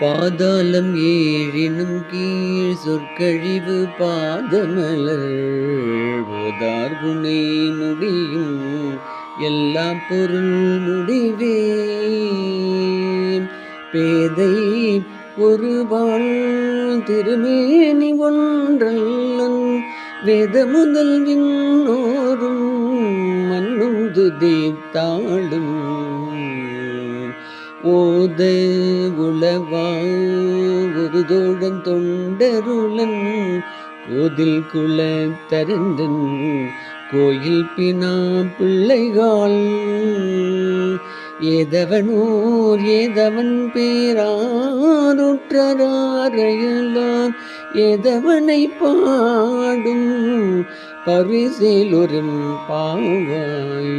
பாதாளம் ஏழினும் கீழ் சொற்கழிவு பாதமலர் ஓதார்புனை முடியும் எல்லா பொருள் முடிவே பேதை ஒருபால் திருமேனி ஒன்றல்லன் வேத முதல் விண்ணோரும் மண்ணும் துதித்தாளும் ஓத உளவா ஒரு தோழன் தொண்டருளன் கோதில் குலத்தரந்தன் கோயில் பினா பிள்ளைகால் ஏதவனூர் ஏதவன் பேராருற்றராரையலார் ஏதவனை பாடும் பரிசேலொரும் பாவாய்.